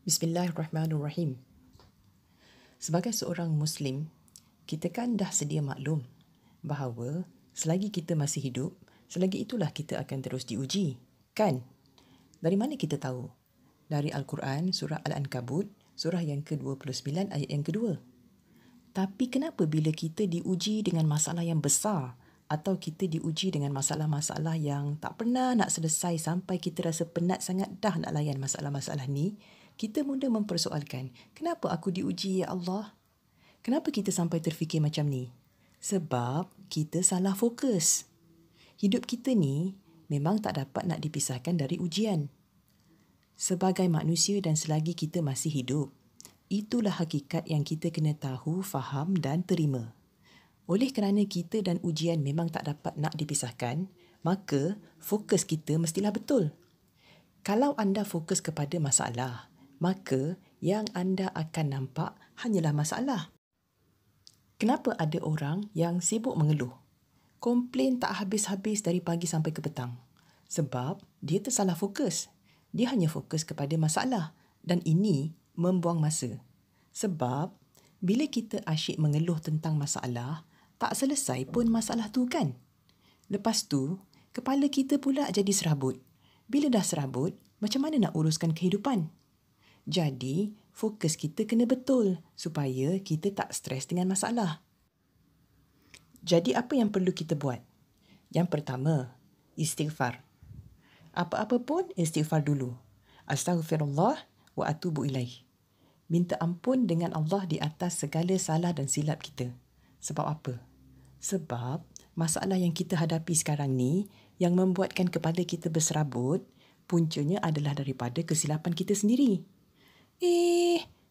Bismillahirrahmanirrahim. Sebagai seorang Muslim, kita kan dah sedia maklum bahawa selagi kita masih hidup, selagi itulah kita akan terus diuji. Kan? Dari mana kita tahu? Dari Al-Quran, surah Al-Ankabut, surah yang ke-29 ayat yang kedua. Tapi kenapa bila kita diuji dengan masalah yang besar atau kita diuji dengan masalah-masalah yang tak pernah nak selesai sampai kita rasa penat sangat dah nak layan masalah-masalah ni, kita mula mempersoalkan, kenapa aku diuji ya Allah? Kenapa kita sampai terfikir macam ni? Sebab kita salah fokus. Hidup kita ni memang tak dapat nak dipisahkan dari ujian. Sebagai manusia dan selagi kita masih hidup, itulah hakikat yang kita kena tahu, faham dan terima. Oleh kerana kita dan ujian memang tak dapat nak dipisahkan, maka fokus kita mestilah betul. Kalau anda fokus kepada masalah, maka yang anda akan nampak hanyalah masalah. Kenapa ada orang yang sibuk mengeluh? Komplain tak habis-habis dari pagi sampai ke petang. Sebab dia tersalah fokus. Dia hanya fokus kepada masalah dan ini membuang masa. Sebab bila kita asyik mengeluh tentang masalah, tak selesai pun masalah tu kan? Lepas tu, kepala kita pula jadi serabut. Bila dah serabut, macam mana nak uruskan kehidupan? Jadi, fokus kita kena betul supaya kita tak stres dengan masalah. Jadi, apa yang perlu kita buat? Yang pertama, istighfar. Apa-apa pun, istighfar dulu. Astaghfirullah wa atubu ilaih. Minta ampun dengan Allah di atas segala salah dan silap kita. Sebab apa? Sebab masalah yang kita hadapi sekarang ni yang membuatkan kepala kita berserabut, puncanya adalah daripada kesilapan kita sendiri.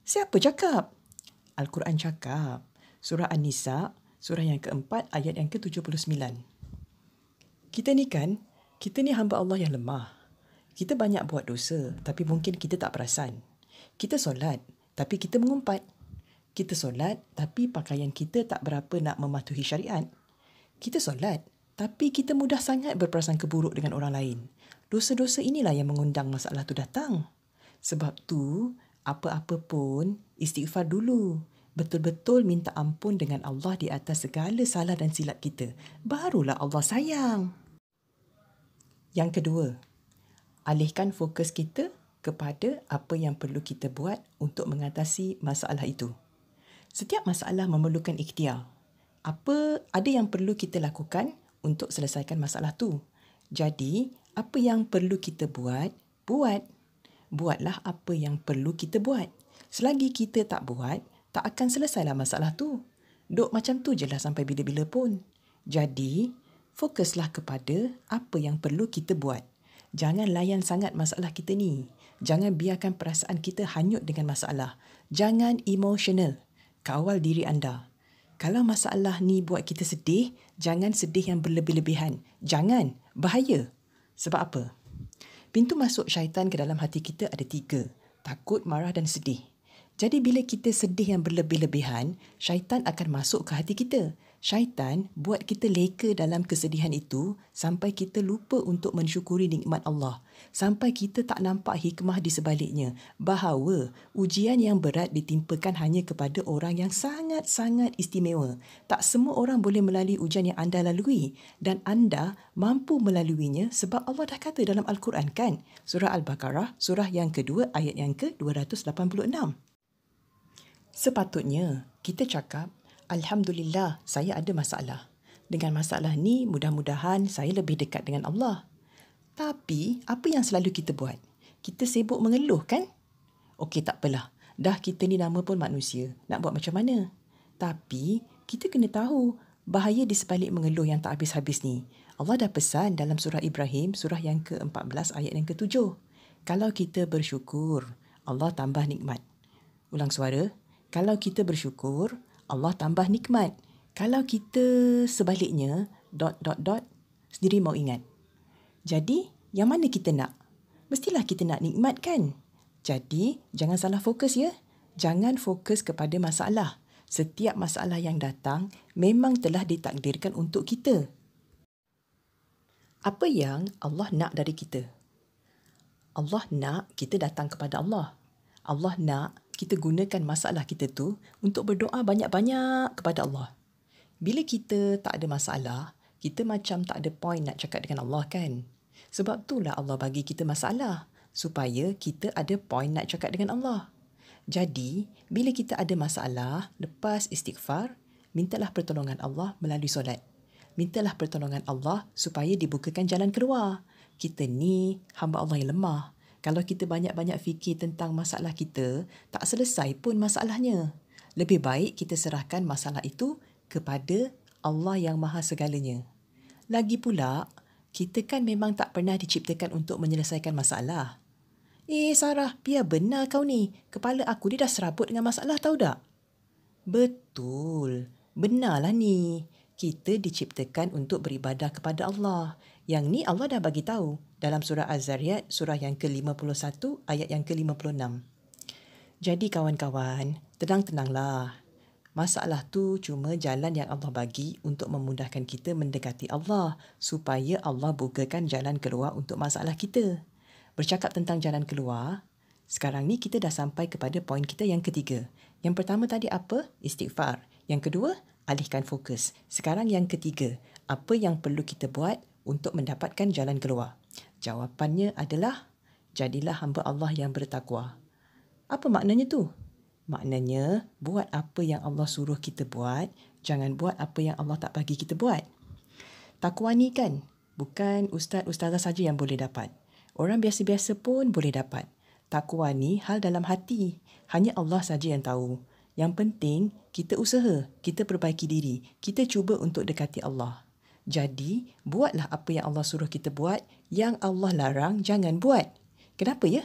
Siapa cakap? Al-Quran cakap. Surah An-Nisa, surah yang keempat, ayat yang ke-79. Kita ni hamba Allah yang lemah. Kita banyak buat dosa, tapi mungkin kita tak perasan. Kita solat, tapi kita mengumpat. Kita solat, tapi pakaian kita tak berapa nak mematuhi syariat. Kita solat, tapi kita mudah sangat berprasangka buruk dengan orang lain. Dosa-dosa inilah yang mengundang masalah tu datang. Sebab tu, apa-apa pun, istighfar dulu. Betul-betul minta ampun dengan Allah di atas segala salah dan silap kita. Barulah Allah sayang. Yang kedua, alihkan fokus kita kepada apa yang perlu kita buat untuk mengatasi masalah itu. Setiap masalah memerlukan ikhtiar. Ada yang perlu kita lakukan untuk selesaikan masalah tu. Jadi, apa yang perlu kita buat, buat. Buatlah apa yang perlu kita buat. Selagi kita tak buat, tak akan selesailah masalah tu. Duk macam tu je lah sampai bila-bila pun. Jadi, fokuslah kepada apa yang perlu kita buat. Jangan layan sangat masalah kita ni. Jangan biarkan perasaan kita hanyut dengan masalah. Jangan emosional. Kawal diri anda. Kalau masalah ni buat kita sedih, jangan sedih yang berlebih-lebihan. Jangan. Bahaya. Sebab apa? Pintu masuk syaitan ke dalam hati kita ada 3. Takut, marah dan sedih. Jadi bila kita sedih yang berlebih-lebihan, syaitan akan masuk ke hati kita. Syaitan buat kita leka dalam kesedihan itu sampai kita lupa untuk mensyukuri nikmat Allah. Sampai kita tak nampak hikmah di sebaliknya. Bahawa ujian yang berat ditimpakan hanya kepada orang yang sangat-sangat istimewa. Tak semua orang boleh melalui ujian yang anda lalui. Dan anda mampu melaluinya sebab Allah dah kata dalam Al-Quran kan? Surah Al-Baqarah, surah yang kedua, ayat yang ke-286. Sepatutnya kita cakap, Alhamdulillah, saya ada masalah. Dengan masalah ni, mudah-mudahan saya lebih dekat dengan Allah. Tapi, apa yang selalu kita buat? Kita sibuk mengeluh kan? Okey, tak apalah. Dah kita ni nama pun manusia. Nak buat macam mana? Tapi, kita kena tahu bahaya di sebalik mengeluh yang tak habis-habis ni. Allah dah pesan dalam surah Ibrahim, surah yang ke-14, ayat yang ke-7. Kalau kita bersyukur, Allah tambah nikmat. Ulang suara. Kalau kita bersyukur, Allah tambah nikmat. Kalau kita sebaliknya, sendiri mau ingat. Jadi, yang mana kita nak? Mestilah kita nak nikmat kan? Jadi, jangan salah fokus ya. Jangan fokus kepada masalah. Setiap masalah yang datang memang telah ditakdirkan untuk kita. Apa yang Allah nak dari kita? Allah nak kita datang kepada Allah. Allah nak kita gunakan masalah kita tu untuk berdoa banyak-banyak kepada Allah. Bila kita tak ada masalah, kita macam tak ada point nak cakap dengan Allah kan? Sebab itulah Allah bagi kita masalah, supaya kita ada point nak cakap dengan Allah. Jadi, bila kita ada masalah, lepas istighfar, mintalah pertolongan Allah melalui solat. Mintalah pertolongan Allah supaya dibukakan jalan keluar. Kita ni hamba Allah yang lemah. Kalau kita banyak-banyak fikir tentang masalah kita, tak selesai pun masalahnya. Lebih baik kita serahkan masalah itu kepada Allah yang Maha Segalanya. Lagi pula, kita kan memang tak pernah diciptakan untuk menyelesaikan masalah. Sarah, biar benar kau ni. Kepala aku dia dah serabut dengan masalah tahu tak? Betul. Benarlah ni. Kita diciptakan untuk beribadah kepada Allah. Yang ni Allah dah bagi tahu dalam surah Az-Zariyat, surah yang ke-51, ayat yang ke-56. Jadi kawan-kawan, tenang-tenanglah. Masalah tu cuma jalan yang Allah bagi untuk memudahkan kita mendekati Allah supaya Allah bukakan jalan keluar untuk masalah kita. Bercakap tentang jalan keluar, sekarang ni kita dah sampai kepada poin kita yang ketiga. Yang pertama tadi apa? Istighfar. Yang kedua, alihkan fokus. Sekarang yang ketiga, apa yang perlu kita buat untuk mendapatkan jalan keluar? Jawapannya adalah, jadilah hamba Allah yang bertakwa. Apa maknanya tu? Maknanya, buat apa yang Allah suruh kita buat, jangan buat apa yang Allah tak bagi kita buat. Takwa ni kan, bukan ustaz-ustazah saja yang boleh dapat. Orang biasa-biasa pun boleh dapat. Takwa ni hal dalam hati. Hanya Allah saja yang tahu. Yang penting, kita usaha, kita perbaiki diri, kita cuba untuk dekati Allah. Jadi, buatlah apa yang Allah suruh kita buat, yang Allah larang jangan buat. Kenapa ya?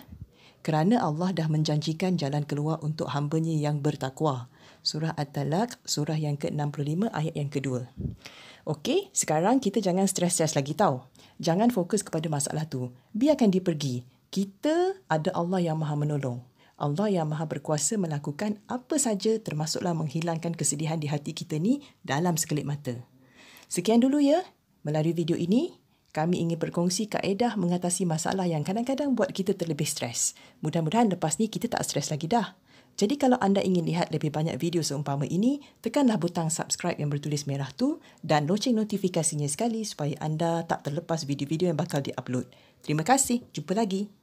Kerana Allah dah menjanjikan jalan keluar untuk hamba-Nya yang bertakwa. Surah At-Talaq, surah yang ke-65, ayat yang kedua. Okey, sekarang kita jangan stres-stres lagi tau. Jangan fokus kepada masalah tu. Biarkan dia pergi. Kita ada Allah yang Maha Menolong. Allah yang Maha Berkuasa melakukan apa saja termasuklah menghilangkan kesedihan di hati kita ni dalam sekelip mata. Sekian dulu ya. Melalui video ini, kami ingin berkongsi kaedah mengatasi masalah yang kadang-kadang buat kita terlebih stres. Mudah-mudahan lepas ni kita tak stres lagi dah. Jadi kalau anda ingin lihat lebih banyak video seumpama ini, tekanlah butang subscribe yang bertulis merah tu dan loceng notifikasinya sekali supaya anda tak terlepas video-video yang bakal diupload. Terima kasih. Jumpa lagi.